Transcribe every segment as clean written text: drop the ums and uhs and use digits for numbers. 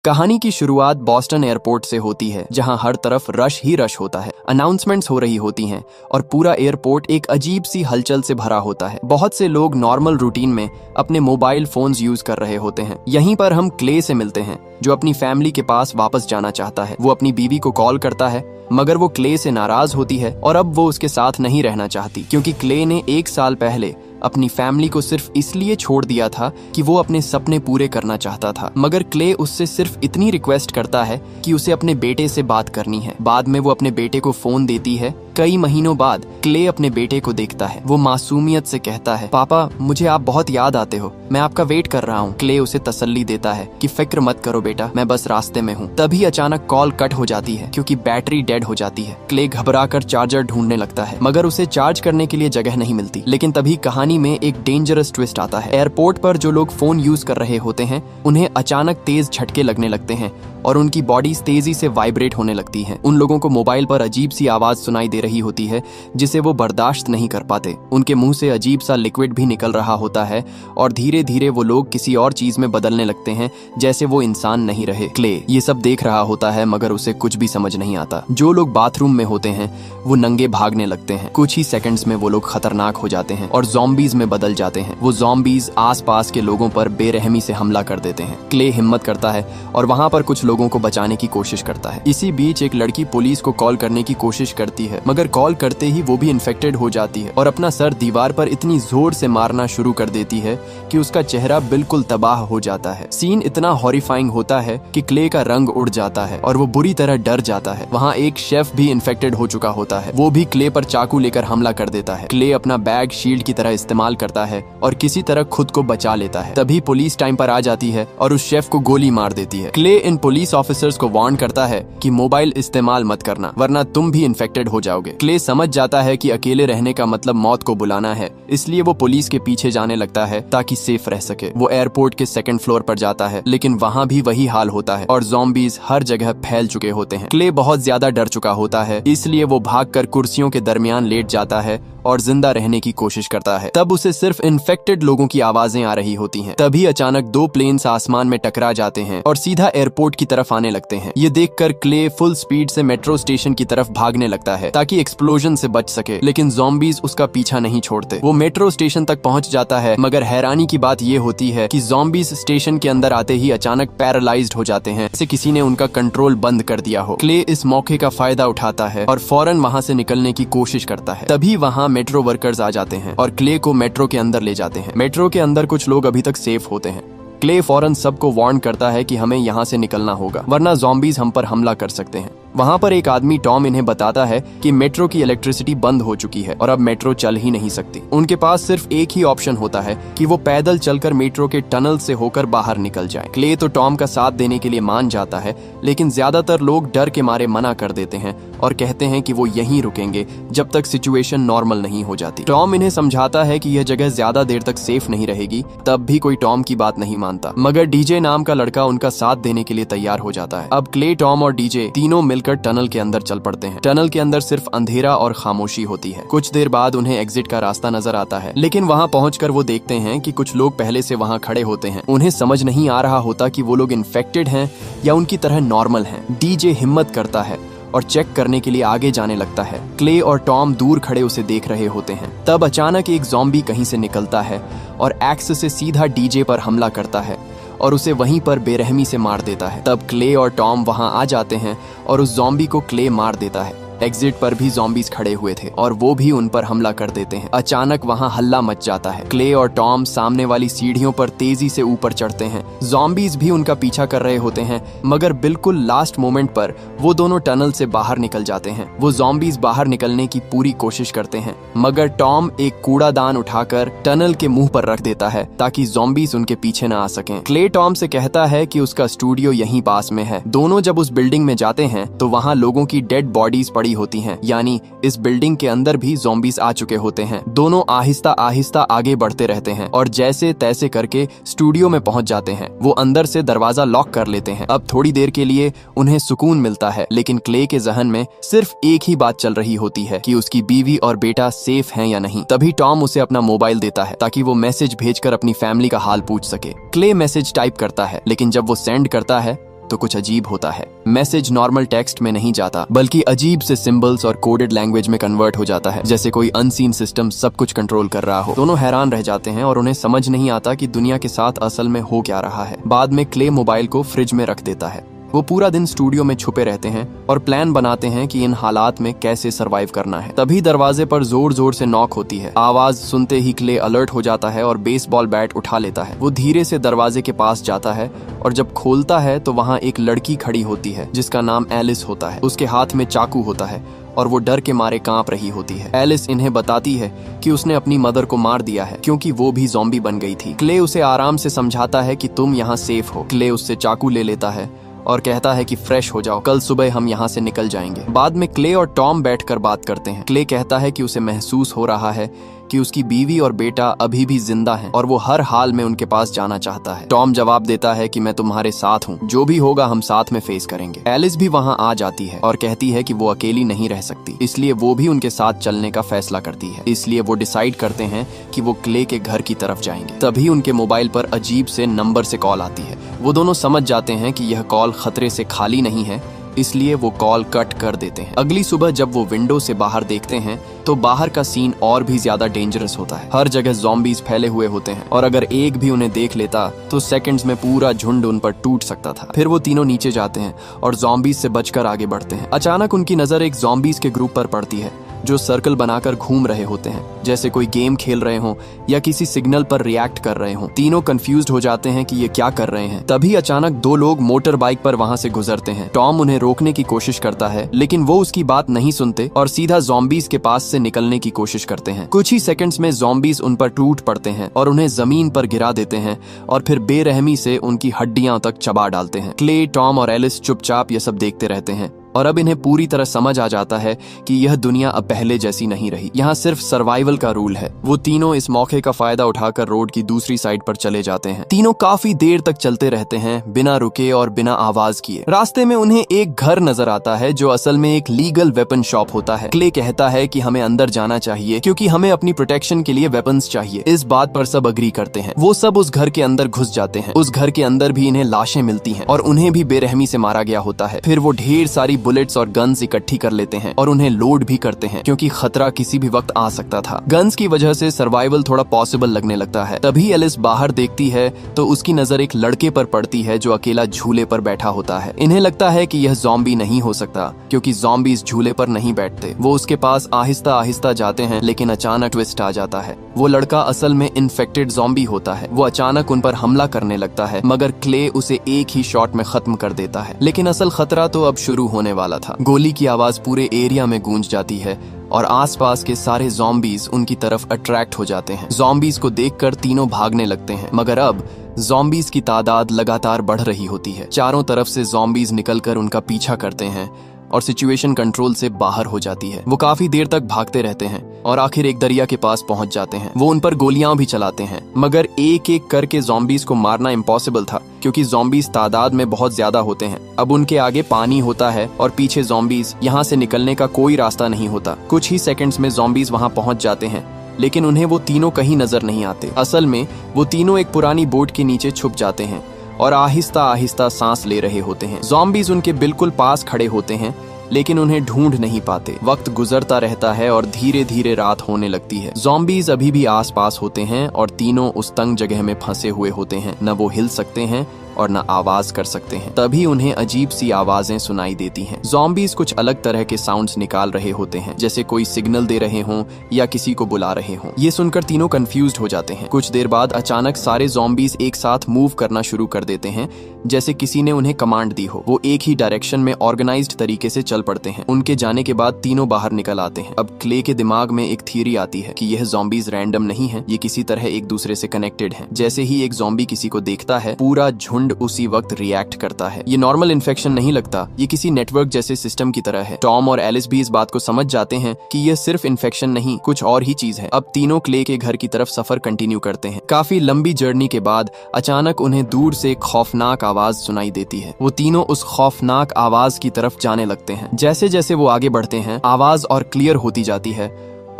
कहानी की शुरुआत बॉस्टन एयरपोर्ट से होती है, जहां हर तरफ रश ही रश होता है। अनाउंसमेंट्स हो रही होती हैं और पूरा एयरपोर्ट एक अजीब सी हलचल से भरा होता है। बहुत से लोग नॉर्मल रूटीन में अपने मोबाइल फोन्स यूज कर रहे होते हैं। यहीं पर हम क्ले से मिलते हैं, जो अपनी फैमिली के पास वापस जाना चाहता है। वो अपनी बीवी को कॉल करता है, मगर वो क्ले से नाराज होती है और अब वो उसके साथ नहीं रहना चाहती, क्योंकि क्ले ने 1 साल पहले अपनी फैमिली को सिर्फ इसलिए छोड़ दिया था कि वो अपने सपने पूरे करना चाहता था। मगर क्ले उससे सिर्फ इतनी रिक्वेस्ट करता है कि उसे अपने बेटे से बात करनी है। बाद में वो अपने बेटे को फोन देती है। कई महीनों बाद क्ले अपने बेटे को देखता है। वो मासूमियत से कहता है, पापा मुझे आप बहुत याद आते हो, मैं आपका वेट कर रहा हूँ। क्ले उसे तसल्ली देता है कि फिक्र मत करो बेटा, मैं बस रास्ते में हूँ। तभी अचानक कॉल कट हो जाती है, क्योंकि बैटरी डेड हो जाती है। क्ले घबराकर चार्जर ढूंढने लगता है, मगर उसे चार्ज करने के लिए जगह नहीं मिलती। लेकिन तभी कहानी में एक डेंजरस ट्विस्ट आता है। एयरपोर्ट पर जो लोग फोन यूज कर रहे होते हैं, उन्हें अचानक तेज झटके लगने लगते हैं और उनकी बॉडीज तेजी से वाइब्रेट होने लगती हैं। उन लोगों को मोबाइल पर अजीब सी आवाज सुनाई दे रही होती है, जिसे वो बर्दाश्त नहीं कर पाते। उनके मुंह से अजीब सा लिक्विड भी निकल रहा होता है और धीरे धीरे वो लोग किसी और चीज में बदलने लगते हैं, जैसे वो इंसान नहीं रहे। क्ले ये सब देख रहा होता है, मगर उसे कुछ भी समझ नहीं आता। जो लोग बाथरूम में होते हैं वो नंगे भागने लगते हैं। कुछ ही सेकंड्स में वो लोग खतरनाक हो जाते हैं और ज़ॉम्बीज में बदल जाते हैं। वो ज़ॉम्बीज आसपास के लोगों पर बेरहमी से हमला कर देते हैं। क्ले हिम्मत करता है और वहां पर कुछ लोगों को बचाने की कोशिश करता है। इसी बीच एक लड़की पुलिस को कॉल करने की कोशिश करती है, मगर कॉल करते ही वो भी इन्फेक्टेड हो जाती है और अपना सर दीवार पर इतनी जोर से मारना शुरू कर देती है कि उसका चेहरा बिल्कुल तबाह हो जाता है। सीन इतना हॉरिफाइंग होता है कि क्ले का रंग उड़ जाता है और वो बुरी तरह डर जाता है। वहाँ एक शेफ भी इन्फेक्टेड हो चुका होता है। वो भी क्ले पर चाकू लेकर हमला कर देता है। क्ले अपना बैग शील्ड की तरह इस्तेमाल करता है और किसी तरह खुद को बचा लेता है। तभी पुलिस टाइम पर आ जाती है और उस शेफ को गोली मार देती है। क्ले इन पुलिस ऑफिसर्स को वार्न करता है कि मोबाइल इस्तेमाल मत करना, वरना तुम भी इन्फेक्टेड हो जाओगे। क्ले समझ जाता है कि अकेले रहने का मतलब मौत को बुलाना है, इसलिए वो पुलिस के पीछे जाने लगता है ताकि सेफ रह सके। वो एयरपोर्ट के 2nd फ्लोर पर जाता है, लेकिन वहाँ भी वही हाल होता है और ज़ॉम्बीज हर जगह फैल चुके होते हैं। क्ले बहुत ज्यादा डर चुका होता है, इसलिए वो भागकर कुर्सियों के दरमियान लेट जाता है और जिंदा रहने की कोशिश करता है। तब उसे सिर्फ इन्फेक्टेड लोगों की आवाजें आ रही होती हैं। तभी अचानक 2 प्लेन्स आसमान में टकरा जाते हैं और सीधा एयरपोर्ट की तरफ आने लगते हैं। ये देखकर क्ले फुल स्पीड से मेट्रो स्टेशन की तरफ भागने लगता है ताकि एक्सप्लोजन से बच सके, लेकिन ज़ॉम्बीज उसका पीछा नहीं छोड़ते। वो मेट्रो स्टेशन तक पहुंच जाता है, मगर हैरानी की बात ये होती है कि ज़ॉम्बीज स्टेशन के अंदर आते ही अचानक पैरालाइज्ड हो जाते हैं, जैसे किसी ने उनका कंट्रोल बंद कर दिया हो। क्ले इस मौके का फायदा उठाता है और फौरन वहाँ से निकलने की कोशिश करता है। तभी वहाँ मेट्रो वर्कर्स आ जाते हैं और क्ले को मेट्रो के अंदर ले जाते हैं। मेट्रो के अंदर कुछ लोग अभी तक सेफ होते हैं। क्ले फौरन सबको वार्न करता है कि हमें यहाँ से निकलना होगा, वरना ज़ॉम्बीज हम पर हमला कर सकते हैं। वहाँ पर एक आदमी टॉम इन्हें बताता है कि मेट्रो की इलेक्ट्रिसिटी बंद हो चुकी है और अब मेट्रो चल ही नहीं सकती। उनके पास सिर्फ एक ही ऑप्शन होता है कि वो पैदल चलकर मेट्रो के टनल से होकर बाहर निकल जाए। क्ले तो टॉम का साथ देने के लिए मान जाता है, लेकिन ज्यादातर लोग डर के मारे मना कर देते हैं और कहते हैं कि वो यहीं रुकेंगे जब तक सिचुएशन नॉर्मल नहीं हो जाती। टॉम इन्हें समझाता है कि यह जगह ज्यादा देर तक सेफ नहीं रहेगी, तब भी कोई टॉम की बात नहीं मानता। मगर डीजे नाम का लड़का उनका साथ देने के लिए तैयार हो जाता है। अब क्ले, टॉम और डीजे तीनों मिलकर टनल के अंदर चल पड़ते हैं। टनल के अंदर सिर्फ अंधेरा और खामोशी होती है। कुछ देर बाद उन्हें एग्जिट का रास्ता नजर आता है, लेकिन वहाँ पहुंचकर वो देखते हैं कि कुछ लोग पहले से वहाँ खड़े होते हैं। उन्हें समझ नहीं आ रहा होता कि वो लोग इन्फेक्टेड हैं या उनकी तरह नॉर्मल हैं। डीजे हिम्मत करता है और चेक करने के लिए आगे जाने लगता है। क्ले और टॉम दूर खड़े उसे देख रहे होते हैं। तब अचानक एक ज़ॉम्बी कहीं से निकलता है और एक्स से सीधा डीजे पर हमला करता है और उसे वहीं पर बेरहमी से मार देता है। तब क्ले और टॉम वहां आ जाते हैं और उस ज़ॉम्बी को क्ले मार देता है। एग्जिट पर भी ज़ॉम्बीज खड़े हुए थे और वो भी उन पर हमला कर देते हैं। अचानक वहां हल्ला मच जाता है। क्ले और टॉम सामने वाली सीढ़ियों पर तेजी से ऊपर चढ़ते हैं। ज़ॉम्बीज भी उनका पीछा कर रहे होते हैं, मगर बिल्कुल लास्ट मोमेंट पर वो दोनों टनल से बाहर निकल जाते हैं। वो ज़ॉम्बीज बाहर निकलने की पूरी कोशिश करते हैं, मगर टॉम एक कूड़ादान उठाकर टनल के मुंह पर रख देता है ताकि ज़ॉम्बीज उनके पीछे न आ सकें। क्ले टॉम से कहता है कि उसका स्टूडियो यहीं पास में है। दोनों जब उस बिल्डिंग में जाते हैं तो वहाँ लोगों की डेड बॉडीज पड़ी होती हैं, यानी इस बिल्डिंग के अंदर भी ज़ॉम्बीज आ चुके होते हैं। दोनों आहिस्ता आहिस्ता आगे बढ़ते रहते हैं और जैसे तैसे करके स्टूडियो में पहुंच जाते हैं। वो अंदर से दरवाजा लॉक कर लेते हैं। अब थोड़ी देर के लिए उन्हें सुकून मिलता है, लेकिन क्ले के जहन में सिर्फ एक ही बात चल रही होती है कि उसकी बीवी और बेटा सेफ हैं या नहीं। तभी टॉम उसे अपना मोबाइल देता है ताकि वो मैसेज भेजकर अपनी फैमिली का हाल पूछ सके। क्ले मैसेज टाइप करता है, लेकिन जब वो सेंड करता है तो कुछ अजीब होता है। मैसेज नॉर्मल टेक्स्ट में नहीं जाता, बल्कि अजीब से सिंबल्स और कोडेड लैंग्वेज में कन्वर्ट हो जाता है, जैसे कोई अनसीन सिस्टम सब कुछ कंट्रोल कर रहा हो। दोनों हैरान रह जाते हैं और उन्हें समझ नहीं आता कि दुनिया के साथ असल में हो क्या रहा है। बाद में क्ले मोबाइल को फ्रिज में रख देता है। वो पूरा दिन स्टूडियो में छुपे रहते हैं और प्लान बनाते हैं कि इन हालात में कैसे सरवाइव करना है। तभी दरवाजे पर जोर जोर से नॉक होती है। आवाज सुनते ही क्ले अलर्ट हो जाता है और बेसबॉल बैट उठा लेता है। वो धीरे से दरवाजे के पास जाता है और जब खोलता है तो वहाँ एक लड़की खड़ी होती है जिसका नाम एलिस होता है। उसके हाथ में चाकू होता है और वो डर के मारे कांप रही होती है। एलिस इन्हें बताती है कि उसने अपनी मदर को मार दिया है क्योंकि वो भी ज़ॉम्बी बन गई थी। क्ले उसे आराम से समझाता है कि तुम यहाँ सेफ हो। क्ले उससे चाकू ले लेता है और कहता है कि फ्रेश हो जाओ, कल सुबह हम यहाँ से निकल जाएंगे। बाद में क्ले और टॉम बैठकर बात करते हैं। क्ले कहता है कि उसे महसूस हो रहा है कि उसकी बीवी और बेटा अभी भी जिंदा हैं और वो हर हाल में उनके पास जाना चाहता है। टॉम जवाब देता है कि मैं तुम्हारे साथ हूँ, जो भी होगा हम साथ में फेस करेंगे। एलिस भी वहाँ आ जाती है और कहती है कि वो अकेली नहीं रह सकती, इसलिए वो भी उनके साथ चलने का फैसला करती है। इसलिए वो डिसाइड करते हैं कि वो क्ले के घर की तरफ जाएंगे। तभी उनके मोबाइल पर अजीब से नंबर से कॉल आती है। वो दोनों समझ जाते हैं कि यह कॉल खतरे से खाली नहीं है, इसलिए वो कॉल कट कर देते हैं। अगली सुबह जब वो विंडो से बाहर देखते हैं तो बाहर का सीन और भी ज्यादा डेंजरस होता है। हर जगह ज़ॉम्बीज फैले हुए होते हैं और अगर एक भी उन्हें देख लेता तो सेकंड्स में पूरा झुंड उन पर टूट सकता था। फिर वो तीनों नीचे जाते हैं और ज़ॉम्बीज से बचकर आगे बढ़ते हैं। अचानक उनकी नजर एक ज़ॉम्बीज के ग्रुप पर पड़ती है जो सर्कल बनाकर घूम रहे होते हैं, जैसे कोई गेम खेल रहे हों या किसी सिग्नल पर रिएक्ट कर रहे हों। तीनों कंफ्यूज्ड हो जाते हैं कि ये क्या कर रहे हैं। तभी अचानक दो लोग मोटर बाइक पर वहां से गुजरते हैं। टॉम उन्हें रोकने की कोशिश करता है, लेकिन वो उसकी बात नहीं सुनते और सीधा ज़ॉम्बीज के पास से निकलने की कोशिश करते हैं। कुछ ही सेकंड्स में ज़ॉम्बीज उन पर टूट पड़ते हैं और उन्हें जमीन पर गिरा देते हैं और फिर बेरहमी से उनकी हड्डियां तक चबा डालते हैं। क्ले, टॉम और एलिस चुपचाप ये सब देखते रहते हैं और अब इन्हें पूरी तरह समझ आ जाता है कि यह दुनिया अब पहले जैसी नहीं रही। यहाँ सिर्फ सर्वाइवल का रूल है। वो तीनों इस मौके का फायदा उठाकर रोड की दूसरी साइड पर चले जाते हैं। तीनों काफी देर तक चलते रहते हैं बिना रुके और बिना आवाज किए। रास्ते में उन्हें एक घर नजर आता है जो असल में एक लीगल वेपन शॉप होता है। क्ले कहता है कि हमें अंदर जाना चाहिए क्योंकि हमें अपनी प्रोटेक्शन के लिए वेपन्स चाहिए। इस बात पर सब अग्री करते हैं। वो सब उस घर के अंदर घुस जाते हैं। उस घर के अंदर भी इन्हें लाशें मिलती हैं और उन्हें भी बेरहमी से मारा गया होता है। फिर वो ढेर सारी बुलेट्स और गन्स इकट्ठी कर लेते हैं और उन्हें लोड भी करते हैं क्योंकि खतरा किसी भी वक्त आ सकता था। गन्स की वजह से सर्वाइवल थोड़ा पॉसिबल लगने लगता है। तभी एलिस बाहर देखती है तो उसकी नजर एक लड़के पर पड़ती है जो अकेला झूले पर बैठा होता है। इन्हें लगता है कि यह ज़ॉम्बी नहीं हो सकता क्योंकि ज़ॉम्बीज झूले पर नहीं बैठते। वो उसके पास आहिस्ता आहिस्ता जाते हैं, लेकिन अचानक ट्विस्ट आ जाता है। वो लड़का असल में इन्फेक्टेड ज़ॉम्बी होता है। वो अचानक उन पर हमला करने लगता है, मगर क्ले उसे एक ही शॉट में खत्म कर देता है। लेकिन असल खतरा तो अब शुरू होने वाला था। गोली की आवाज पूरे एरिया में गूंज जाती है और आसपास के सारे ज़ॉम्बीज उनकी तरफ अट्रैक्ट हो जाते हैं। ज़ॉम्बीज को देखकर तीनों भागने लगते हैं, मगर अब ज़ॉम्बीज की तादाद लगातार बढ़ रही होती है। चारों तरफ से ज़ॉम्बीज निकलकर उनका पीछा करते हैं और सिचुएशन कंट्रोल से बाहर हो जाती है। वो काफी देर तक भागते रहते हैं और आखिर एक दरिया के पास पहुंच जाते हैं। वो उन पर गोलियां भी चलाते हैं, मगर एक एक करके ज़ॉम्बीज को मारना इम्पॉसिबल था क्योंकि ज़ॉम्बीज तादाद में बहुत ज्यादा होते हैं। अब उनके आगे पानी होता है और पीछे ज़ॉम्बीज। यहाँ से निकलने का कोई रास्ता नहीं होता। कुछ ही सेकंड्स में ज़ॉम्बीज वहाँ पहुंच जाते हैं, लेकिन उन्हें वो तीनों कहीं नजर नहीं आते। असल में वो तीनों एक पुरानी बोट के नीचे छुप जाते हैं और आहिस्ता आहिस्ता सांस ले रहे होते हैं। ज़ॉम्बीज उनके बिल्कुल पास खड़े होते हैं, लेकिन उन्हें ढूंढ नहीं पाते। वक्त गुजरता रहता है और धीरे धीरे रात होने लगती है। ज़ॉम्बीज अभी भी आसपास होते हैं और तीनों उस तंग जगह में फंसे हुए होते हैं। न वो हिल सकते हैं और न आवाज कर सकते हैं। तभी उन्हें अजीब सी आवाजें सुनाई देती हैं। ज़ॉम्बीज कुछ अलग तरह के साउंड्स निकाल रहे होते हैं, जैसे कोई सिग्नल दे रहे हों या किसी को बुला रहे हों। ये सुनकर तीनों कंफ्यूज्ड हो जाते हैं। कुछ देर बाद अचानक सारे ज़ॉम्बीज एक साथ मूव करना शुरू कर देते हैं, जैसे किसी ने उन्हें कमांड दी हो। वो एक ही डायरेक्शन में ऑर्गेनाइज्ड तरीके से चल पड़ते हैं। उनके जाने के बाद तीनों बाहर निकल आते हैं। अब क्ले के दिमाग में एक थियरी आती है कि यह ज़ॉम्बीज रैंडम नहीं है, ये किसी तरह एक दूसरे से कनेक्टेड हैं। जैसे ही एक ज़ॉम्बी किसी को देखता है, पूरा झुंड उसी वक्त रिएक्ट करता है। ये नॉर्मल इन्फेक्शन नहीं लगता, ये किसी नेटवर्क जैसे सिस्टम की तरह है। टॉम और एलिस भी इस बात को समझ जाते हैं कि यह सिर्फ इन्फेक्शन नहीं, कुछ और ही चीज है। अब तीनों क्ले के घर की तरफ सफर कंटिन्यू करते हैं। काफी लंबी जर्नी के बाद अचानक उन्हें दूर से एक खौफनाक आवाज सुनाई देती है। वो तीनों उस खौफनाक आवाज की तरफ जाने लगते हैं। जैसे जैसे वो आगे बढ़ते हैं, आवाज और क्लियर होती जाती है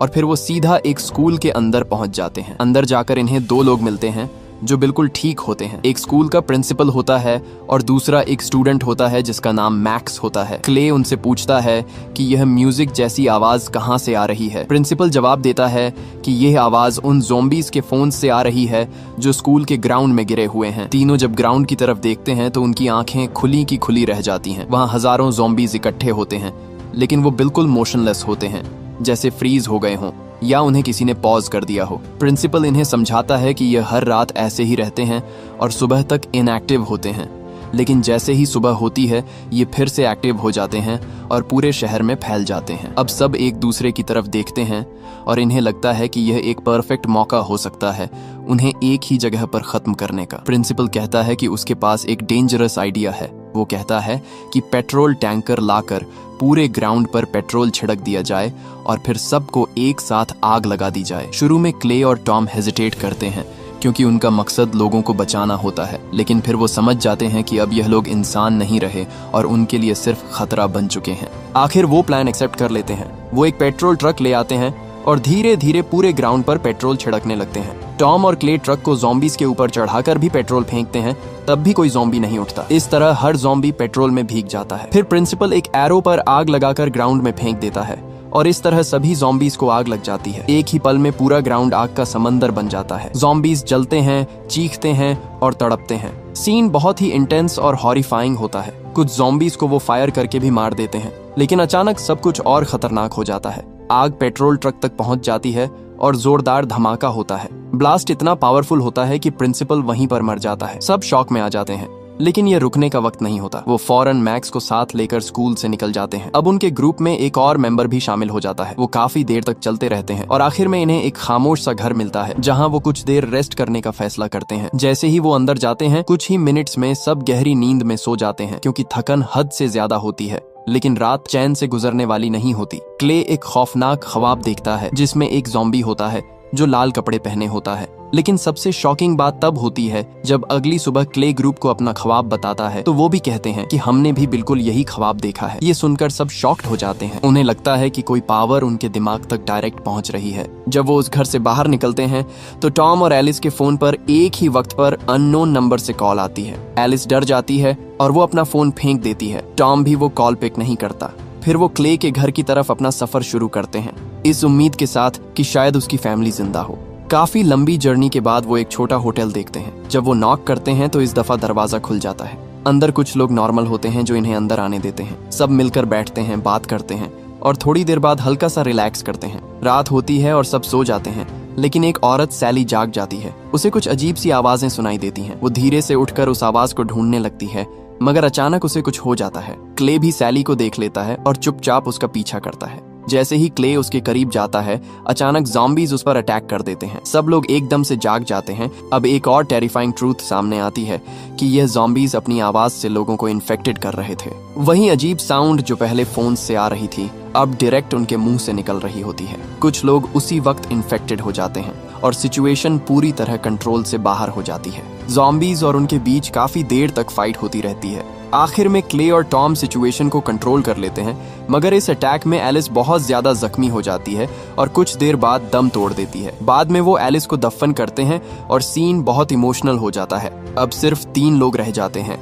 और फिर वो सीधा एक स्कूल के अंदर पहुंच जाते हैं। अंदर जाकर इन्हें दो लोग मिलते हैं जो बिल्कुल ठीक होते हैं। एक स्कूल का प्रिंसिपल होता है और दूसरा एक स्टूडेंट होता है जिसका नाम मैक्स होता है। क्ले उनसे पूछता है कि यह म्यूजिक जैसी आवाज कहाँ से आ रही है। प्रिंसिपल जवाब देता है कि यह आवाज उन ज़ॉम्बीज के फोन से आ रही है जो स्कूल के ग्राउंड में गिरे हुए हैं। तीनों जब ग्राउंड की तरफ देखते हैं तो उनकी आंखें खुली की खुली रह जाती हैं। वहाँ हजारों ज़ॉम्बीज इकट्ठे होते हैं, लेकिन वो बिल्कुल मोशनलेस होते हैं, जैसे फ्रीज हो गए हों या उन्हें किसी ने पॉज कर दिया हो। प्रिंसिपल इन्हें समझाता है कि यह हर रात ऐसे ही रहते हैं और सुबह तक इनएक्टिव होते हैं, लेकिन जैसे ही सुबह होती है ये फिर से एक्टिव हो जाते हैं और पूरे शहर में फैल जाते हैं। अब सब एक दूसरे की तरफ देखते हैं और इन्हें लगता है कि यह एक परफेक्ट मौका हो सकता है उन्हें एक ही जगह पर खत्म करने का। प्रिंसिपल कहता है कि उसके पास एक डेंजरस आइडिया है। वो कहता है कि पेट्रोल टैंकर लाकर पूरे ग्राउंड पर पेट्रोल छिड़क दिया जाए और फिर सबको एक साथ आग लगा दी जाए। शुरू में क्ले और टॉम हेजिटेट करते हैं क्योंकि उनका मकसद लोगों को बचाना होता है, लेकिन फिर वो समझ जाते हैं कि अब यह लोग इंसान नहीं रहे और उनके लिए सिर्फ खतरा बन चुके हैं। आखिर वो प्लान एक्सेप्ट कर लेते हैं। वो एक पेट्रोल ट्रक ले आते हैं और धीरे धीरे पूरे ग्राउंड पर पेट्रोल छिड़कने लगते हैं। टॉम और क्ले ट्रक को ज़ॉम्बीज के ऊपर चढ़ाकर भी पेट्रोल फेंकते हैं, तब भी कोई ज़ॉम्बी नहीं उठता। इस तरह हर ज़ॉम्बी पेट्रोल में भीग जाता है। फिर प्रिंसिपल एक एरो पर आग लगाकर ग्राउंड में फेंक देता है और इस तरह सभी ज़ॉम्बीज को आग लग जाती है। एक ही पल में पूरा ग्राउंड आग का समंदर बन जाता है। ज़ॉम्बीज जलते हैं, चीखते हैं और तड़पते हैं। सीन बहुत ही इंटेंस और हॉरिफाइंग होता है। कुछ ज़ॉम्बीज को वो फायर करके भी मार देते हैं, लेकिन अचानक सब कुछ और खतरनाक हो जाता है। आग पेट्रोल ट्रक तक पहुंच जाती है और जोरदार धमाका होता है। ब्लास्ट इतना पावरफुल होता है कि प्रिंसिपल वहीं पर मर जाता है। सब शॉक में आ जाते हैं, लेकिन ये रुकने का वक्त नहीं होता। वो फौरन मैक्स को साथ लेकर स्कूल से निकल जाते हैं। अब उनके ग्रुप में एक और मेंबर भी शामिल हो जाता है। वो काफी देर तक चलते रहते हैं और आखिर में इन्हें एक खामोश सा घर मिलता है जहां वो कुछ देर रेस्ट करने का फैसला करते हैं। जैसे ही वो अंदर जाते हैं कुछ ही मिनट्स में सब गहरी नींद में सो जाते हैं क्योंकि थकन हद से ज्यादा होती है, लेकिन रात चैन से गुजरने वाली नहीं होती। क्ले एक खौफनाक ख्वाब देखता है जिसमें एक ज़ॉम्बी होता है जो लाल कपड़े पहने होता है। लेकिन सबसे शॉकिंग बात तब होती है जब अगली सुबह क्ले ग्रुप को अपना ख्वाब बताता है तो वो भी कहते हैं कि हमने भी बिल्कुल यही ख्वाब देखा है। ये सुनकर सब शॉक्ड हो जाते हैं। उन्हें लगता है कि कोई पावर उनके दिमाग तक डायरेक्ट पहुंच रही है। जब वो उस घर से बाहर निकलते हैं तो टॉम और एलिस के फोन पर एक ही वक्त पर अननोन नंबर से कॉल आती है। एलिस डर जाती है और वो अपना फोन फेंक देती है। टॉम भी वो कॉल पिक नहीं करता। फिर वो क्ले के घर की तरफ अपना सफर शुरू करते हैं, इस उम्मीद के साथ कि शायद उसकी फैमिली जिंदा हो। काफी लंबी जर्नी के बाद वो एक छोटा होटल देखते हैं। जब वो नॉक करते हैं तो इस दफा दरवाजा खुल जाता है। अंदर कुछ लोग नॉर्मल होते हैं जो इन्हें अंदर आने देते हैं। सब मिलकर बैठते हैं, बात करते हैं और थोड़ी देर बाद हल्का सा रिलैक्स करते हैं। रात होती है और सब सो जाते हैं, लेकिन एक औरत सैली जाग जाती है। उसे कुछ अजीब सी आवाजें सुनाई देती हैं। वो धीरे से उठकर उस आवाज को ढूंढने लगती है, मगर अचानक उसे कुछ हो जाता है। क्ले भी सैली को देख लेता है और चुपचाप उसका पीछा करता है। जैसे ही क्ले उसके करीब जाता है, अचानक ज़ॉम्बीज उस पर अटैक कर देते हैं। सब लोग एकदम से जाग जाते हैं। अब एक और टेरिफाइंग ट्रूथ सामने आती है कि यह ज़ॉम्बीज अपनी आवाज से लोगों को इन्फेक्टेड कर रहे थे। वहीं अजीब साउंड जो पहले फोन से आ रही थी अब डायरेक्ट उनके मुंह से निकल रही होती है। कुछ लोग उसी वक्त इन्फेक्टेड हो जाते हैं और सिचुएशन पूरी तरह कंट्रोल से बाहर हो जाती है। ज़ॉम्बीज और उनके बीच काफी देर तक फाइट होती रहती है। आखिर में क्ले और टॉम सिचुएशन को कंट्रोल कर लेते हैं, मगर इस अटैक में एलिस बहुत ज्यादा जख्मी हो जाती है और कुछ देर बाद दम तोड़ देती है। बाद में वो एलिस को दफन करते हैं और सीन बहुत इमोशनल हो जाता है। अब सिर्फ 3 लोग रह जाते हैं।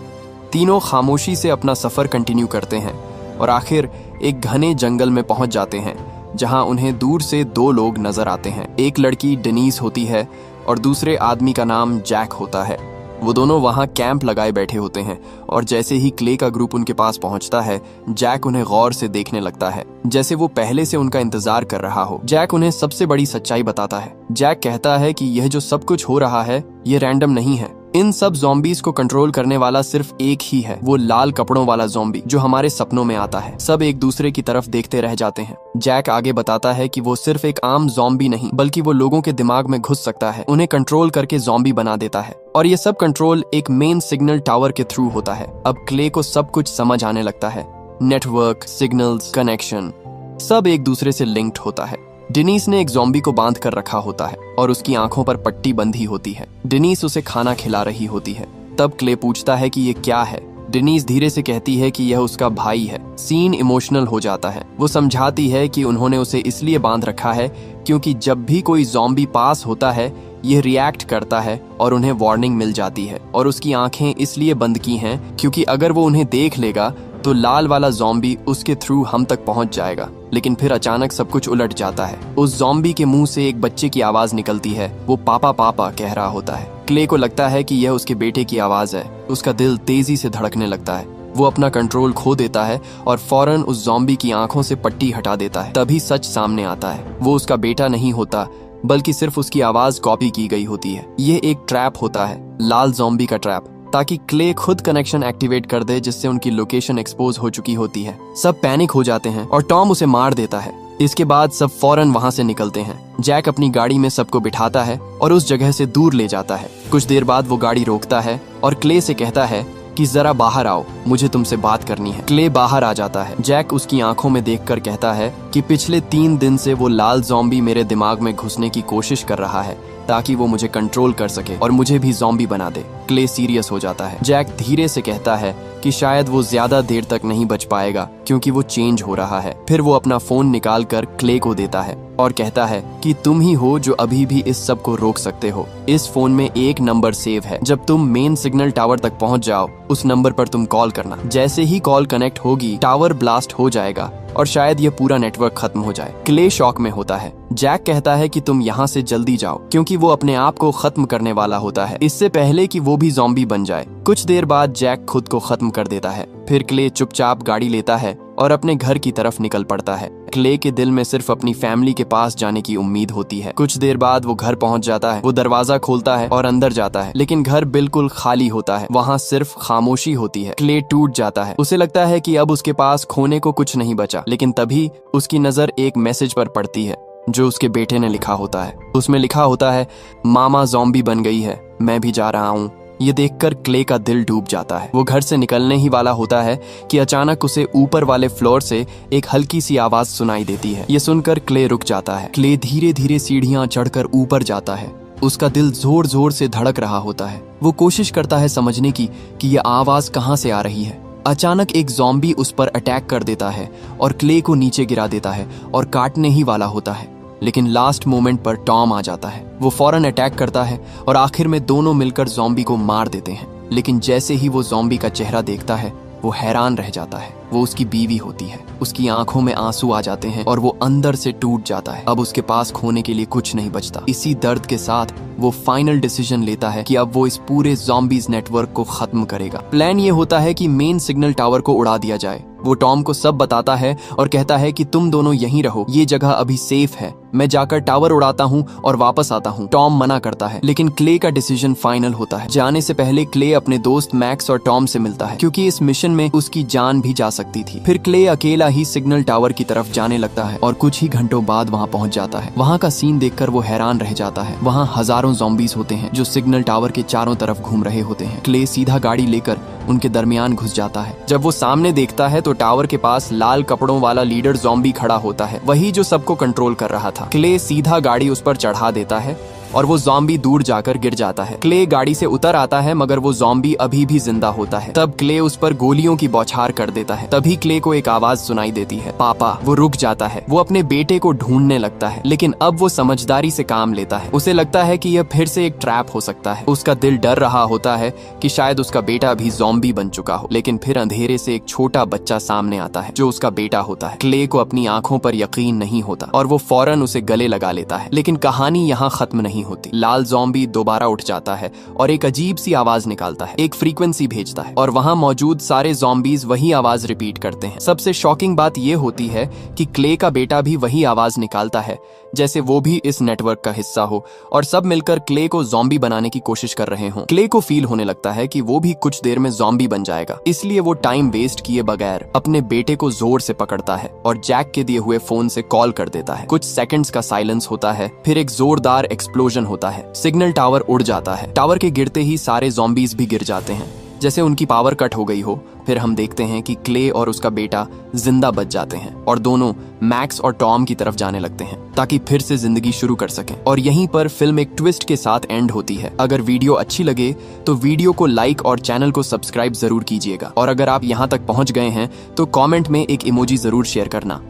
तीनों खामोशी से अपना सफर कंटिन्यू करते हैं और आखिर एक घने जंगल में पहुंच जाते हैं जहां उन्हें दूर से 2 लोग नजर आते हैं। एक लड़की डेनीस होती है और दूसरे आदमी का नाम जैक होता है। वो दोनों वहां कैंप लगाए बैठे होते हैं और जैसे ही क्ले का ग्रुप उनके पास पहुंचता है, जैक उन्हें गौर से देखने लगता है, जैसे वो पहले से उनका इंतजार कर रहा हो। जैक उन्हें सबसे बड़ी सच्चाई बताता है। जैक कहता है कि यह जो सब कुछ हो रहा है ये रैंडम नहीं है। इन सब ज़ॉम्बीज को कंट्रोल करने वाला सिर्फ एक ही है, वो लाल कपड़ों वाला ज़ॉम्बी जो हमारे सपनों में आता है। सब एक दूसरे की तरफ देखते रह जाते हैं। जैक आगे बताता है कि वो सिर्फ एक आम ज़ॉम्बी नहीं बल्कि वो लोगों के दिमाग में घुस सकता है, उन्हें कंट्रोल करके ज़ॉम्बी बना देता है और ये सब कंट्रोल एक मेन सिग्नल टावर के थ्रू होता है। अब क्ले को सब कुछ समझ आने लगता है। नेटवर्क, सिग्नल्स, कनेक्शन सब एक दूसरे से लिंक्ड होता है। डेनीस ने एक ज़ॉम्बी को बांध कर रखा होता है और उसकी आंखों पर पट्टी बंधी होती है। डेनीस उसे खाना खिला रही होती है। तब क्ले पूछता है कि ये क्या है। डेनीस धीरे से कहती है कि यह उसका भाई है। सीन इमोशनल हो जाता है। वो समझाती है कि उन्होंने उसे इसलिए बांध रखा है क्योंकि जब भी कोई ज़ॉम्बी पास होता है ये रिएक्ट करता है और उन्हें वार्निंग मिल जाती है और उसकी आंखें इसलिए बंद की हैं क्योंकि अगर वो उन्हें देख लेगा तो लाल वाला ज़ॉम्बी उसके थ्रू हम तक पहुंच जाएगा। लेकिन फिर अचानक सब कुछ उलट जाता है। उस ज़ॉम्बी के मुंह से एक बच्चे की आवाज निकलती है। वो पापा पापा कह रहा होता है। क्ले को लगता है कि यह उसके बेटे की आवाज है। उसका दिल तेजी से धड़कने लगता है। वो अपना कंट्रोल खो देता है और फौरन उस ज़ॉम्बी की आंखों से पट्टी हटा देता है। तभी सच सामने आता है। वो उसका बेटा नहीं होता बल्कि सिर्फ उसकी आवाज कॉपी की गई होती है। ये एक ट्रैप होता है, लाल ज़ॉम्बी का ट्रैप, ताकि क्ले खुद कनेक्शन एक्टिवेट कर दे जिससे उनकी लोकेशन एक्सपोज हो चुकी होती है। सब पैनिक हो जाते हैं और टॉम उसे मार देता है। इसके बाद सब फौरन वहां से निकलते हैं। जैक अपनी गाड़ी में सबको बिठाता है और उस जगह से दूर ले जाता है। कुछ देर बाद वो गाड़ी रोकता है और क्ले से कहता है कि जरा बाहर आओ, मुझे तुमसे बात करनी है। क्ले बाहर आ जाता है। जैक उसकी आंखों में देखकर कहता है कि पिछले 3 दिन से वो लाल ज़ॉम्बी मेरे दिमाग में घुसने की कोशिश कर रहा है ताकि वो मुझे कंट्रोल कर सके और मुझे भी ज़ॉम्बी बना दे। क्ले सीरियस हो जाता है। जैक धीरे से कहता है कि शायद वो ज्यादा देर तक नहीं बच पाएगा क्योंकि वो चेंज हो रहा है। फिर वो अपना फोन निकाल कर क्ले को देता है और कहता है कि तुम ही हो जो अभी भी इस सब को रोक सकते हो। इस फोन में एक नंबर सेव है। जब तुम मेन सिग्नल टावर तक पहुंच जाओ उस नंबर पर तुम कॉल करना। जैसे ही कॉल कनेक्ट होगी टावर ब्लास्ट हो जाएगा और शायद ये पूरा नेटवर्क खत्म हो जाए। क्ले शॉक में होता है। जैक कहता है कि तुम यहाँ से जल्दी जाओ क्योंकि वो अपने आप को खत्म करने वाला होता है इससे पहले कि वो भी ज़ॉम्बी बन जाए। कुछ देर बाद जैक खुद को खत्म कर देता है। फिर क्ले चुपचाप गाड़ी लेता है और अपने घर की तरफ निकल पड़ता है। क्ले के दिल में सिर्फ अपनी फैमिली के पास जाने की उम्मीद होती है। कुछ देर बाद वो घर पहुंच जाता है। वो दरवाजा खोलता है और अंदर जाता है, लेकिन घर बिल्कुल खाली होता है। वहाँ सिर्फ खामोशी होती है। क्ले टूट जाता है। उसे लगता है कि अब उसके पास खोने को कुछ नहीं बचा, लेकिन तभी उसकी नजर एक मैसेज पर पड़ती है जो उसके बेटे ने लिखा होता है। उसमें लिखा होता है, मामा ज़ॉम्बी बन गई है, मैं भी जा रहा हूँ। ये देखकर क्ले का दिल डूब जाता है। वो घर से निकलने ही वाला होता है कि अचानक उसे ऊपर वाले फ्लोर से एक हल्की सी आवाज सुनाई देती है। ये सुनकर क्ले रुक जाता है। क्ले धीरे धीरे सीढ़ियां चढ़कर ऊपर जाता है। उसका दिल जोर जोर से धड़क रहा होता है। वो कोशिश करता है समझने की कि यह आवाज कहाँ से आ रही है। अचानक एक ज़ॉम्बी उस पर अटैक कर देता है और क्ले को नीचे गिरा देता है और काटने ही वाला होता है, लेकिन लास्ट मोमेंट पर टॉम आ जाता है। वो फौरन अटैक करता है और आखिर में दोनों मिलकर ज़ॉम्बी को मार देते हैं। लेकिन जैसे ही वो ज़ॉम्बी का चेहरा देखता है वो हैरान रह जाता है। वो उसकी बीवी होती है। उसकी आंखों में आंसू आ जाते हैं और वो अंदर से टूट जाता है। अब उसके पास खोने के लिए कुछ नहीं बचता। इसी दर्द के साथ वो फाइनल डिसीजन लेता है कि अब वो इस पूरे ज़ॉम्बीज नेटवर्क को खत्म करेगा। प्लान ये होता है कि मेन सिग्नल टावर को उड़ा दिया जाए। वो टॉम को सब बताता है और कहता है कि तुम दोनों यहीं रहो, ये जगह अभी सेफ है, मैं जाकर टावर उड़ाता हूँ और वापस आता हूँ। टॉम मना करता है, लेकिन क्ले का डिसीजन फाइनल होता है। जाने से पहले क्ले अपने दोस्त मैक्स और टॉम से मिलता है क्योंकि इस मिशन में उसकी जान भी जा सकती थी। फिर क्ले अकेला ही सिग्नल टावर की तरफ जाने लगता है और कुछ ही घंटों बाद वहाँ पहुँच जाता है। वहाँ का सीन देखकर वो हैरान रह जाता है। वहाँ हजारों ज़ॉम्बीज होते हैं जो सिग्नल टावर के चारों तरफ घूम रहे होते हैं। क्ले सीधा गाड़ी लेकर उनके दरमियान घुस जाता है। जब वो सामने देखता है तो टावर के पास लाल कपड़ों वाला लीडर ज़ॉम्बी खड़ा होता है, वही जो सबको कंट्रोल कर रहा था। क्ले सीधा गाड़ी उस पर चढ़ा देता है और वो ज़ॉम्बी दूर जाकर गिर जाता है। क्ले गाड़ी से उतर आता है मगर वो ज़ॉम्बी अभी भी जिंदा होता है। तब क्ले उस पर गोलियों की बौछार कर देता है। तभी क्ले को एक आवाज सुनाई देती है, पापा। वो रुक जाता है। वो अपने बेटे को ढूंढने लगता है, लेकिन अब वो समझदारी से काम लेता है। उसे लगता है कि यह फिर से एक ट्रैप हो सकता है। उसका दिल डर रहा होता है कि शायद उसका बेटा भी ज़ॉम्बी बन चुका हो। लेकिन फिर अंधेरे से एक छोटा बच्चा सामने आता है जो उसका बेटा होता है। क्ले को अपनी आंखों पर यकीन नहीं होता और वो फौरन उसे गले लगा लेता है। लेकिन कहानी यहाँ खत्म नहीं होती। लाल ज़ॉम्बी दोबारा उठ जाता है और एक अजीब सी आवाज निकालता है, एक फ्रीक्वेंसी भेजता है और वहां मौजूद सारे ज़ॉम्बीज वही आवाज रिपीट करते हैं। सबसे शॉकिंग बात यह होती है कि क्ले का बेटा भी वही आवाज निकालता है जैसे वो भी इस नेटवर्क का हिस्सा हो और सब मिलकर क्ले को ज़ॉम्बी बनाने की कोशिश कर रहे हों। क्ले को फील होने लगता है कि वो भी कुछ देर में ज़ॉम्बी बन जाएगा, इसलिए वो टाइम वेस्ट किए बगैर अपने बेटे को जोर से पकड़ता है और जैक के दिए हुए फोन से कॉल कर देता है। कुछ सेकंड्स का साइलेंस होता है, फिर एक जोरदार एक्सप्लोजन होता है। सिग्नल टावर उड़ जाता है। टावर के गिरते ही सारे ज़ॉम्बीज भी गिर जाते हैं जैसे उनकी पावर कट हो गई हो। फिर हम देखते हैं कि क्ले और उसका बेटा जिंदा बच जाते हैं और दोनों मैक्स और टॉम की तरफ जाने लगते हैं ताकि फिर से जिंदगी शुरू कर सकें। और यहीं पर फिल्म एक ट्विस्ट के साथ एंड होती है। अगर वीडियो अच्छी लगे तो वीडियो को लाइक और चैनल को सब्सक्राइब जरूर कीजिएगा और अगर आप यहाँ तक पहुँच गए हैं तो कॉमेंट में एक इमोजी जरूर शेयर करना।